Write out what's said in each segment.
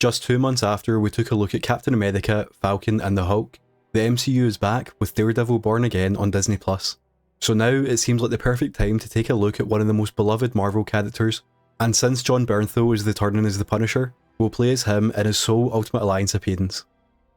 Just 2 months after we took a look at Captain America, Falcon and the Hulk, the MCU is back with Daredevil Born Again on Disney+. So now it seems like the perfect time to take a look at one of the most beloved Marvel characters, and since Jon Bernthal is returning as the Punisher, we'll play as him in his sole Ultimate Alliance appearance.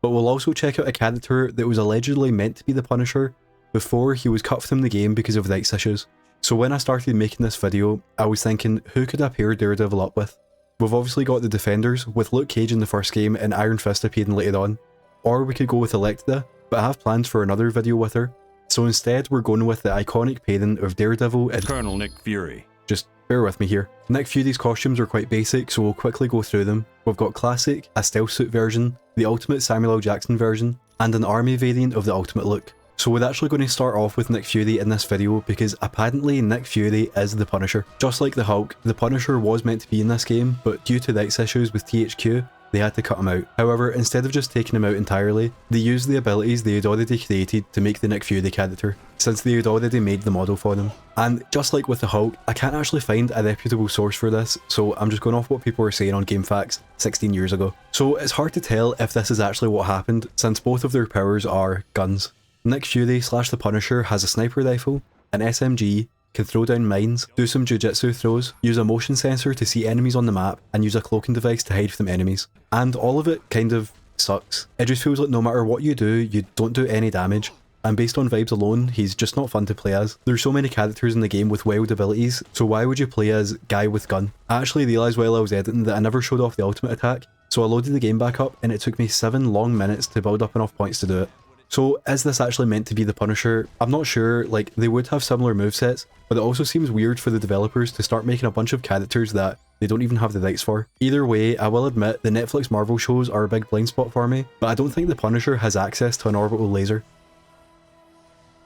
But we'll also check out a character that was allegedly meant to be the Punisher before he was cut from the game because of rights issues. So when I started making this video, I was thinking, who could I pair Daredevil up with? We've obviously got the Defenders, with Luke Cage in the first game and Iron Fist appearing later on. Or we could go with Elektra, but I have plans for another video with her. So instead we're going with the iconic pairing of Daredevil and Colonel Nick Fury. Just bear with me here. Nick Fury's costumes are quite basic, so we'll quickly go through them. We've got Classic, a stealth suit version, the Ultimate Samuel L. Jackson version, and an army variant of the Ultimate look. So we're actually going to start off with Nick Fury in this video because apparently Nick Fury is the Punisher. Just like the Hulk, the Punisher was meant to be in this game, but due to rights issues with THQ, they had to cut him out. However, instead of just taking him out entirely, they used the abilities they had already created to make the Nick Fury character, since they had already made the model for them. And just like with the Hulk, I can't actually find a reputable source for this, so I'm just going off what people were saying on GameFAQs 16 years ago. So it's hard to tell if this is actually what happened, since both of their powers are guns. Nick Fury / the Punisher has a sniper rifle, an SMG, can throw down mines, do some jujitsu throws, use a motion sensor to see enemies on the map, and use a cloaking device to hide from enemies. And all of it kind of sucks. It just feels like no matter what you do, you don't do any damage. And based on vibes alone, he's just not fun to play as. There's so many characters in the game with wild abilities, so why would you play as guy with gun? I actually realised while I was editing that I never showed off the ultimate attack, so I loaded the game back up and it took me 7 long minutes to build up enough points to do it. So is this actually meant to be the Punisher? I'm not sure. Like, they would have similar movesets, but it also seems weird for the developers to start making a bunch of characters that they don't even have the rights for. Either way, I will admit the Netflix Marvel shows are a big blind spot for me, but I don't think the Punisher has access to an orbital laser.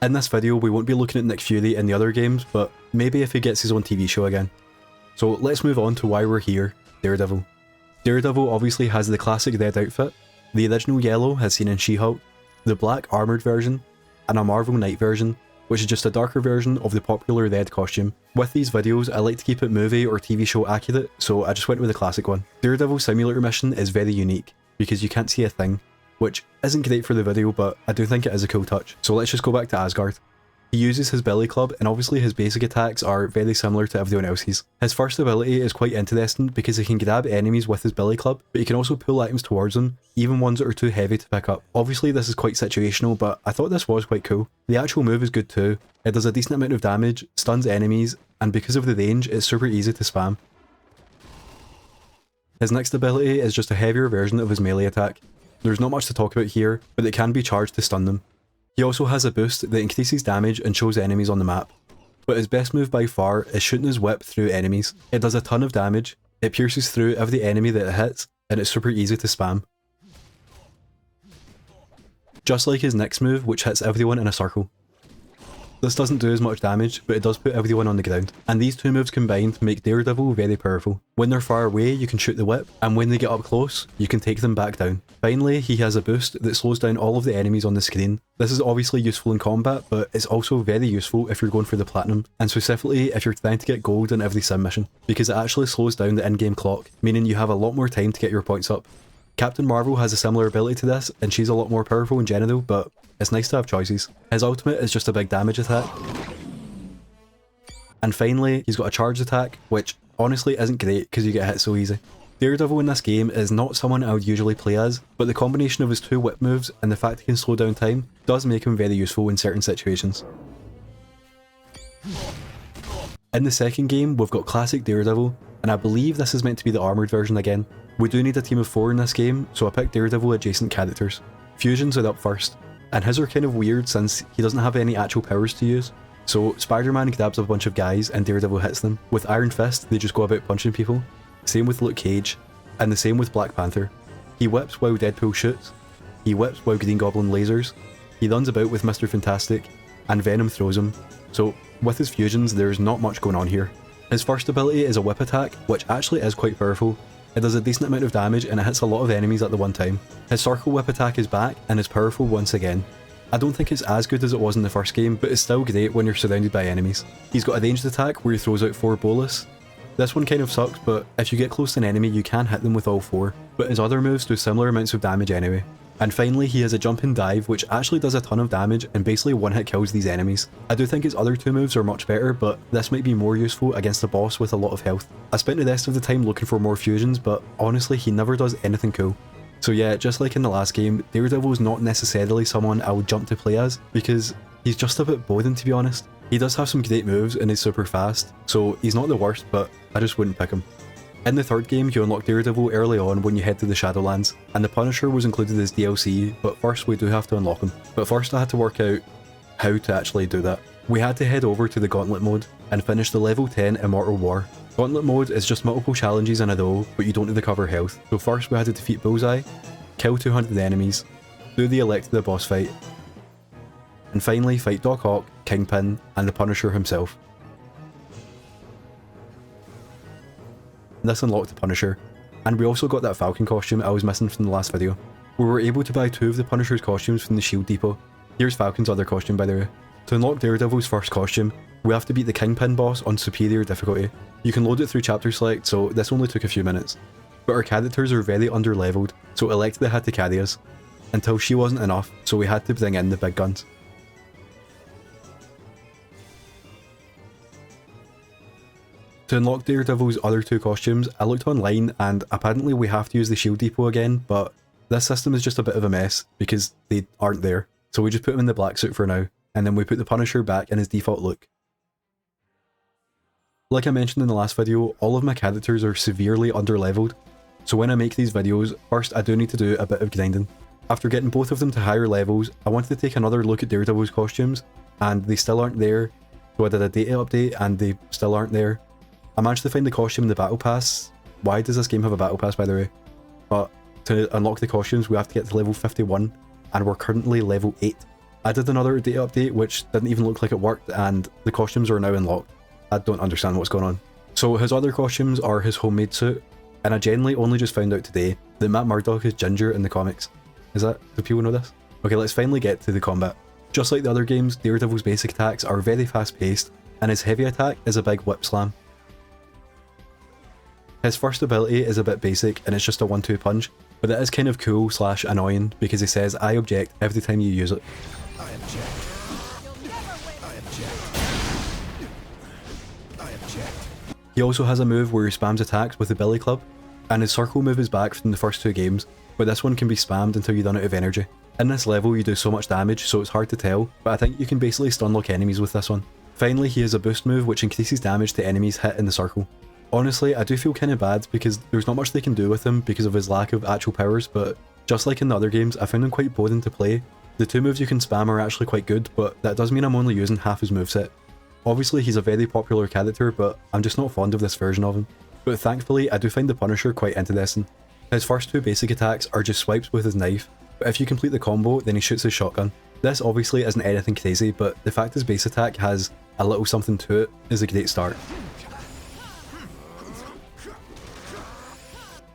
In this video we won't be looking at Nick Fury in the other games, but maybe if he gets his own TV show again. So let's move on to why we're here, Daredevil. Daredevil obviously has the classic red outfit, the original yellow as seen in She-Hulk, the black armoured version, and a Marvel Knight version, which is just a darker version of the popular red costume. With these videos, I like to keep it movie or TV show accurate, so I just went with the classic one. Daredevil's simulator mission is very unique, because you can't see a thing, which isn't great for the video, but I do think it is a cool touch. So let's just go back to Asgard. He uses his billy club, and obviously his basic attacks are very similar to everyone else's. His first ability is quite interesting because he can grab enemies with his billy club, but he can also pull items towards them, even ones that are too heavy to pick up. Obviously this is quite situational, but I thought this was quite cool. The actual move is good too. It does a decent amount of damage, stuns enemies, and because of the range, it's super easy to spam. His next ability is just a heavier version of his melee attack. There's not much to talk about here, but it can be charged to stun them. He also has a boost that increases damage and shows enemies on the map. But his best move by far is shooting his whip through enemies. It does a ton of damage, it pierces through every enemy that it hits, and it's super easy to spam. Just like his next move, which hits everyone in a circle. This doesn't do as much damage, but it does put everyone on the ground. And these two moves combined make Daredevil very powerful. When they're far away, you can shoot the whip, and when they get up close, you can take them back down. Finally, he has a boost that slows down all of the enemies on the screen. This is obviously useful in combat, but it's also very useful if you're going for the Platinum, and specifically if you're trying to get gold in every sim mission, because it actually slows down the in-game clock, meaning you have a lot more time to get your points up. Captain Marvel has a similar ability to this, and she's a lot more powerful in general, but it's nice to have choices. His ultimate is just a big damage attack. And finally, he's got a charge attack, which honestly isn't great because you get hit so easy. Daredevil in this game is not someone I would usually play as, but the combination of his 2 whip moves and the fact he can slow down time does make him very useful in certain situations. In the second game, we've got classic Daredevil, and I believe this is meant to be the armoured version again. We do need a team of 4 in this game, so I picked Daredevil adjacent characters. Fusions are up first, and his are kind of weird since he doesn't have any actual powers to use. So Spider-Man grabs a bunch of guys and Daredevil hits them. With Iron Fist, they just go about punching people. Same with Luke Cage, and the same with Black Panther. He whips while Deadpool shoots, he whips while Green Goblin lasers, he runs about with Mr. Fantastic, and Venom throws him. So with his fusions, there's not much going on here. His first ability is a whip attack, which actually is quite powerful. It does a decent amount of damage and it hits a lot of enemies at the one time. His circle whip attack is back and is powerful once again. I don't think it's as good as it was in the first game, but it's still great when you're surrounded by enemies. He's got a ranged attack where he throws out 4 bolus. This one kind of sucks, but if you get close to an enemy you can hit them with all 4, but his other moves do similar amounts of damage anyway. And finally, he has a jump and dive which actually does a ton of damage and basically one-hit kills these enemies. I do think his other 2 moves are much better, but this might be more useful against a boss with a lot of health. I spent the rest of the time looking for more fusions, but honestly he never does anything cool. So yeah, just like in the last game, Daredevil is not necessarily someone I would jump to play as, because he's just a bit boring to be honest. He does have some great moves and is super fast, so he's not the worst, but I just wouldn't pick him. In the third game, you unlock Daredevil early on when you head to the Shadowlands, and the Punisher was included as DLC, but first we do have to unlock him. But first I had to work out how to actually do that. We had to head over to the Gauntlet mode and finish the level 10 Immortal War. Gauntlet mode is just multiple challenges in a row, but you don't need to cover health. So first we had to defeat Bullseye, kill 200 enemies, do the Electra boss fight, and finally fight Doc Ock, Kingpin, and the Punisher himself. This unlocked the Punisher, and we also got that Falcon costume I was missing from the last video. We were able to buy 2 of the Punisher's costumes from the Shield Depot. Here's Falcon's other costume by the way. To unlock Daredevil's first costume, we have to beat the Kingpin boss on superior difficulty. You can load it through chapter select, so this only took a few minutes. But our characters are very underleveled, so Electra had to carry us, until she wasn't enough, so we had to bring in the big guns. To unlock Daredevil's other 2 costumes, I looked online and apparently we have to use the Shield Depot again, but this system is just a bit of a mess because they aren't there. So we just put him in the black suit for now, and then we put the Punisher back in his default look. Like I mentioned in the last video, all of my characters are severely underleveled, so when I make these videos, first I do need to do a bit of grinding. After getting both of them to higher levels, I wanted to take another look at Daredevil's costumes, and they still aren't there, so I did a data update and they still aren't there. I managed to find the costume in the battle pass. Why does this game have a battle pass by the way? But to unlock the costumes we have to get to level 51 and we're currently level 8. I did another data update which didn't even look like it worked and the costumes are now unlocked. I don't understand what's going on. So his other costumes are his homemade suit, and I genuinely only just found out today that Matt Murdock is Ginger in the comics. Do people know this? Okay, let's finally get to the combat. Just like the other games, Daredevil's basic attacks are very fast paced and his heavy attack is a big whip slam. His first ability is a bit basic and it's just a 1-2 punch, but it is kind of cool / annoying because he says I object every time you use it. I object. I object. I object. He also has a move where he spams attacks with the Billy Club, and his circle move is back from the first 2 games, but this one can be spammed until you run out of energy. In this level you do so much damage so it's hard to tell, but I think you can basically stunlock enemies with this one. Finally he has a boost move which increases damage to enemies hit in the circle. Honestly, I do feel kinda bad because there's not much they can do with him because of his lack of actual powers, but just like in the other games, I found him quite boring to play. The 2 moves you can spam are actually quite good, but that does mean I'm only using half his moveset. Obviously he's a very popular character, but I'm just not fond of this version of him. But thankfully I do find the Punisher quite interesting. His first 2 basic attacks are just swipes with his knife, but if you complete the combo then he shoots his shotgun. This obviously isn't anything crazy, but the fact his base attack has a little something to it is a great start.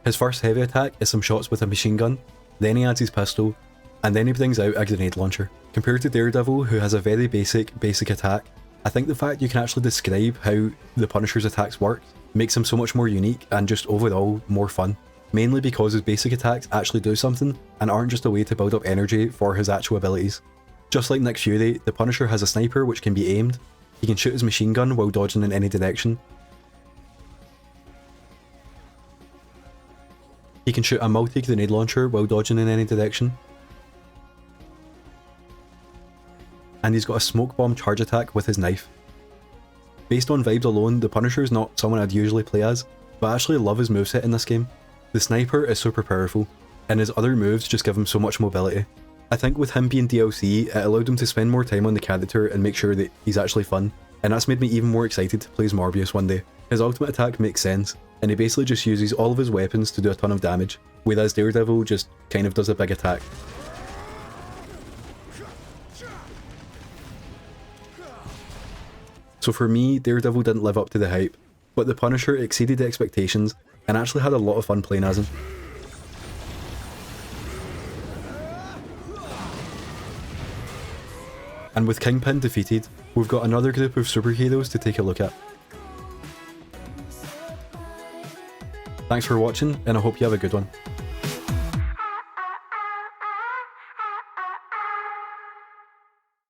His first heavy attack is some shots with a machine gun, then he adds his pistol, and then he brings out a grenade launcher. Compared to Daredevil, who has a very basic attack, I think the fact you can actually describe how the Punisher's attacks work makes him so much more unique and just overall more fun. Mainly because his basic attacks actually do something and aren't just a way to build up energy for his actual abilities. Just like Nick Fury, the Punisher has a sniper which can be aimed, he can shoot his machine gun while dodging in any direction, he can shoot a multi-grenade launcher while dodging in any direction, and he's got a smoke bomb charge attack with his knife. Based on vibes alone, the Punisher is not someone I'd usually play as, but I actually love his moveset in this game. The sniper is super powerful, and his other moves just give him so much mobility. I think with him being DLC, it allowed him to spend more time on the character and make sure that he's actually fun, and that's made me even more excited to play as Morbius one day. His ultimate attack makes sense, and he basically just uses all of his weapons to do a ton of damage, whereas Daredevil just kind of does a big attack. So for me, Daredevil didn't live up to the hype, but the Punisher exceeded expectations and actually had a lot of fun playing as him. And with Kingpin defeated, we've got another group of superheroes to take a look at. Thanks for watching, and I hope you have a good one.